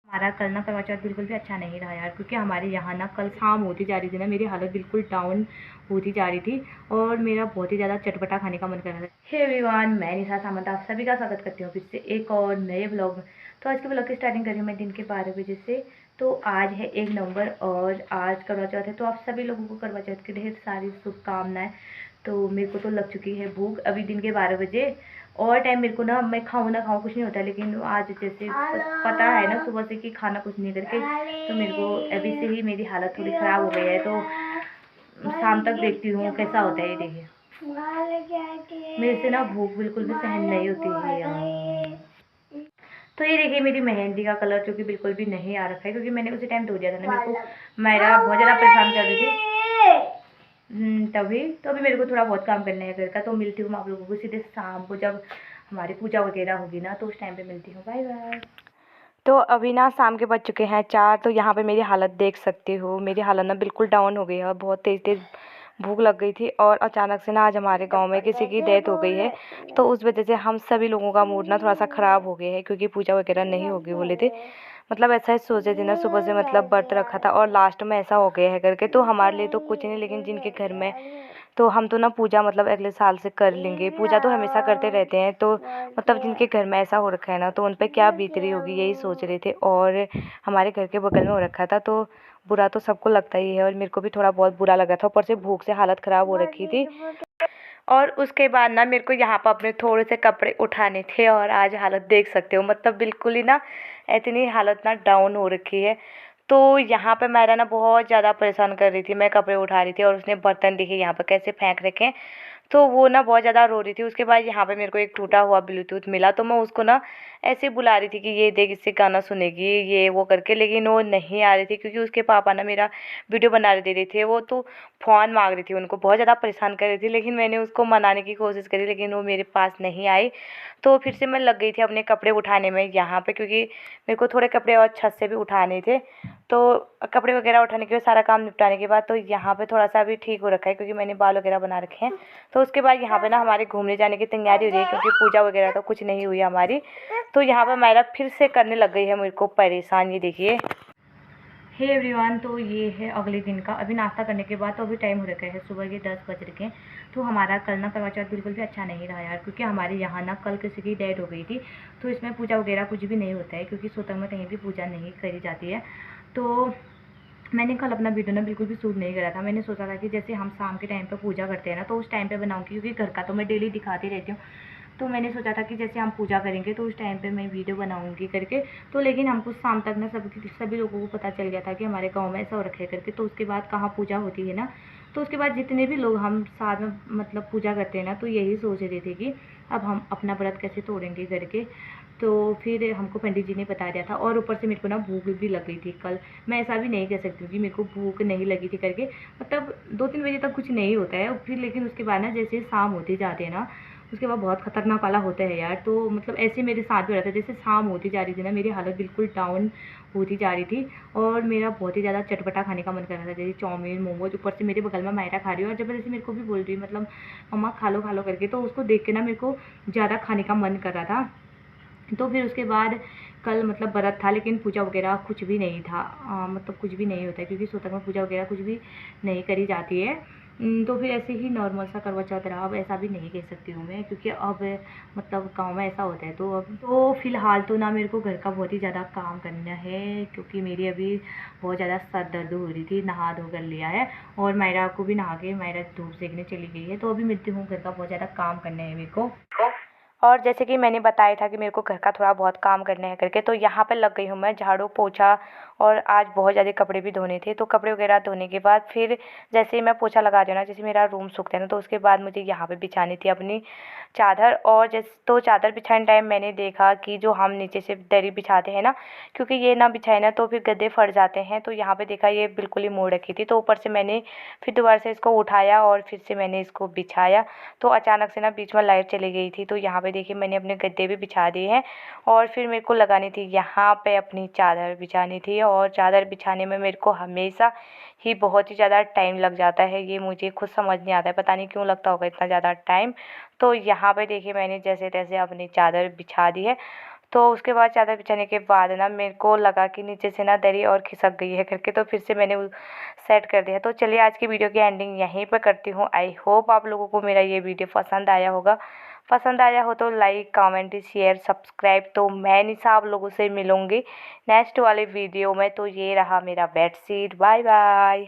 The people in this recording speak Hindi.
हमारा कल ना करवा चौथ बिल्कुल भी अच्छा नहीं रहा यार, क्योंकि हमारे यहाँ ना कल शाम होती जा रही थी ना, मेरी हालत बिल्कुल डाउन होती जा रही थी और मेरा बहुत ही ज़्यादा चटपटा खाने का मन कर रहा था। हे एवरीवन, मैं निशा सामंत आप सभी का स्वागत करती हूँ फिर से एक और नए ब्लॉग में। तो आज के ब्लॉग की स्टार्टिंग करी हूँ मैं दिन के 12 बजे से। तो आज है 1 नवंबर और आज करवा चौथ है, तो आप सभी लोगों को करवा चौथ की ढेर सारी शुभकामनाएं। तो मेरे को तो लग चुकी है भूख अभी दिन के 12 बजे, और टाइम मेरे को ना, मैं खाऊँ ना खाऊँ कुछ नहीं होता, लेकिन आज जैसे पता है ना सुबह से कि खाना कुछ नहीं करके, तो मेरे को अभी से ही मेरी हालत थोड़ी ख़राब हो गई है। तो शाम तक देखती हूँ कैसा होता है। ये देखिए मेरे से ना भूख बिल्कुल भी सहन नहीं होती है यार। तो ये देखिए मेरी मेहंदी का कलर जो कि बिल्कुल भी नहीं आ रखा है, क्योंकि मैंने उसी टाइम धो दिया था ना, मेरे को मेरा बहुत ज़्यादा परेशान कर रही थी। तभी तो अभी मेरे को थोड़ा बहुत काम करना है घर का। तो मिलती हूँ आप लोगों को सीधे शाम को, जब हमारी पूजा वगैरह होगी ना, तो उस टाइम पे मिलती हूँ। Bye bye. तो अभी ना शाम के बज चुके हैं 4। तो यहाँ पे मेरी हालत देख सकते हो, मेरी हालत ना बिल्कुल डाउन हो गई है और बहुत तेज़ तेज़ भूख लग गई थी, और अचानक से ना आज हमारे गांव में किसी की डेथ हो गई है। तो उस वजह से हम सभी लोगों का मूड ना थोड़ा सा ख़राब हो गया है, क्योंकि पूजा वगैरह नहीं होगी बोले थे। मतलब ऐसा ही सोचे थे ना, सुबह से मतलब व्रत रखा था और लास्ट में ऐसा हो गया है करके। तो हमारे लिए तो कुछ नहीं, लेकिन जिनके घर में, तो हम तो ना पूजा मतलब अगले साल से कर लेंगे। पूजा तो हमेशा करते रहते हैं, तो मतलब जिनके घर में ऐसा हो रखा है ना, तो उन पर क्या बीत रही होगी यही सोच रहे थे। और हमारे घर के बगल में हो रखा था, तो बुरा तो सबको लगता ही है, और मेरे को भी थोड़ा बहुत बुरा लगा था। ऊपर से भूख से हालत ख़राब हो रखी थी। और उसके बाद ना मेरे को यहाँ पर अपने थोड़े से कपड़े उठाने थे, और आज हालत देख सकते हो, मतलब बिल्कुल ही ना इतनी हालत ना डाउन हो रखी है। तो यहाँ पे मेरा ना बहुत ज़्यादा परेशान कर रही थी, मैं कपड़े उठा रही थी और उसने बर्तन देखे यहाँ पर कैसे फेंक रखे हैं। तो वो ना बहुत ज़्यादा रो रही थी। उसके बाद यहाँ पे मेरे को एक टूटा हुआ ब्लूटूथ मिला, तो मैं उसको ना ऐसे बुला रही थी कि ये देख इससे गाना सुनेगी ये वो करके, लेकिन वो नहीं आ रही थी, क्योंकि उसके पापा ना मेरा वीडियो बना दे रहे थे। वो तो फ़ोन मांग रही थी, उनको बहुत ज़्यादा परेशान कर रही थी, लेकिन मैंने उसको मनाने की कोशिश करी, लेकिन वो मेरे पास नहीं आई। तो फिर से मैं लग गई थी अपने कपड़े उठाने में यहाँ पे, क्योंकि मेरे को थोड़े कपड़े और छत से भी उठाने थे। तो कपड़े वगैरह उठाने के बाद सारा काम निपटाने के बाद, तो यहाँ पे थोड़ा सा अभी ठीक हो रखा है, क्योंकि मैंने बाल वगैरह बना रखे हैं। तो उसके बाद यहाँ पे ना हमारे घूमने जाने की तैयारी हो रही है, क्योंकि पूजा वगैरह तो कुछ नहीं हुई हमारी। तो यहाँ पर मेरा फिर से करने लग गई है मेरे को परेशान, ये देखिए। हे एवरीवन, तो ये है अगले दिन का अभी नाश्ता करने के बाद। तो अभी टाइम हो रखा है सुबह के 10 बज रखे हैं। तो हमारा कल ना करवा चौथ बिल्कुल भी अच्छा नहीं रहा यार, क्योंकि हमारे यहाँ ना कल किसी की डेथ हो गई थी। तो इसमें पूजा वगैरह कुछ भी नहीं होता है, क्योंकि सोतक में कहीं भी पूजा नहीं करी जाती है। तो मैंने कल अपना वीडियो ना बिल्कुल भी शूट नहीं करा था। मैंने सोचा था कि जैसे हम शाम के टाइम पे पूजा करते हैं ना, तो उस टाइम पे बनाऊंगी, क्योंकि घर का तो मैं डेली दिखाती रहती हूँ। तो मैंने सोचा था कि जैसे हम पूजा करेंगे तो उस टाइम पे मैं वीडियो बनाऊंगी करके। तो लेकिन हमको शाम तक ना सभी लोगों को पता चल गया था कि हमारे गांव में ऐसा हो रखा है करके। तो उसके बाद कहाँ पूजा होती है ना, तो उसके बाद जितने भी लोग हम साथ में मतलब पूजा करते हैं ना, तो यही सोच रहे थे कि अब हम अपना व्रत कैसे तोड़ेंगे करके। तो फिर हमको पंडित जी ने बता दिया था, और ऊपर से मेरे को ना भूख भी लग गई थी कल। मैं ऐसा भी नहीं कह सकती हूँ कि मेरे को भूख नहीं लगी थी करके, मतलब 2-3 बजे तक कुछ नहीं होता है फिर, लेकिन उसके बाद ना जैसे शाम होती जाती है ना, उसके बाद बहुत खतरनाक वाला होता है यार। तो मतलब ऐसे मेरे साथ भी हो रहा था, जैसे शाम होती जा रही थी ना, मेरी हालत बिल्कुल डाउन होती जा रही थी, और मेरा बहुत ही ज़्यादा चटपटा खाने का मन कर रहा था, जैसे चाउमीन मोमोज। ऊपर से मेरे बगल में मायरा खा रही है और जबरदस्ती मेरे को भी बोल रही है, मतलब मम्मा खा लो करके। तो उसको देख के ना मेरे को ज़्यादा खाने का मन कर रहा था। तो फिर उसके बाद कल मतलब व्रत था, लेकिन पूजा वगैरह कुछ भी नहीं था। मतलब कुछ भी नहीं होता है, क्योंकि सोतक में पूजा वगैरह कुछ भी नहीं करी जाती है। तो फिर ऐसे ही नॉर्मल सा करवा चौथ रहा। अब ऐसा भी नहीं कह सकती हूँ मैं, क्योंकि अब मतलब गांव में ऐसा होता है। तो अब तो फ़िलहाल तो ना मेरे को घर का बहुत ही ज़्यादा काम करना है, क्योंकि मेरी अभी बहुत ज़्यादा सर दर्द हो रही थी। नहा धो कर लिया है, और मायरा को भी नहा के मायरा धूप सेकने चली गई है। तो अभी मिलती हूँ, घर का बहुत ज़्यादा काम करना है मेरे को। और जैसे कि मैंने बताया था कि मेरे को घर का थोड़ा बहुत काम करना है करके, तो यहाँ पे लग गई हूँ मैं झाड़ू पोछा। और आज बहुत ज़्यादा कपड़े भी धोने थे, तो कपड़े वगैरह धोने के बाद फिर जैसे ही मैं पोछा लगा देना, जैसे मेरा रूम सूखता है ना, तो उसके बाद मुझे यहाँ पे बिछानी थी अपनी चादर। और जैसे तो चादर बिछाने टाइम मैंने देखा कि जो हम नीचे से दरी बिछाते हैं ना, क्योंकि ये ना बिछाए ना तो फिर गद्दे फट जाते हैं। तो यहाँ पे देखा ये बिल्कुल ही मोड़ रखी थी, तो ऊपर से मैंने फिर दोबारा से इसको उठाया और फिर से मैंने इसको बिछाया। तो अचानक से ना बीच में लाइट चली गई थी, तो यहाँ पे देखिए मैंने अपने गद्दे भी बिछा दिए हैं। और फिर मेरे को लगानी थी यहाँ पे अपनी चादर बिछानी थी, और चादर बिछाने में मेरे को हमेशा ही बहुत ही ज़्यादा टाइम लग जाता है। ये मुझे खुद समझ नहीं आता है, पता नहीं क्यों लगता होगा इतना ज़्यादा टाइम। तो यहाँ पे देखिए मैंने जैसे तैसे अपनी चादर बिछा दी है। तो उसके बाद चादर बिछाने के बाद ना मेरे को लगा कि नीचे से ना दरी और खिसक गई है करके, तो फिर से मैंने सेट कर दिया। तो चलिए आज की वीडियो की एंडिंग यहीं पर करती हूँ। आई होप आप लोगों को मेरा ये वीडियो पसंद आया होगा। पसंद आया हो तो लाइक, कमेंट, शेयर, सब्सक्राइब। तो मैं निशा आप लोगों से मिलूँगी नेक्स्ट वाले वीडियो में। तो ये रहा मेरा बेडशीट। Bye bye.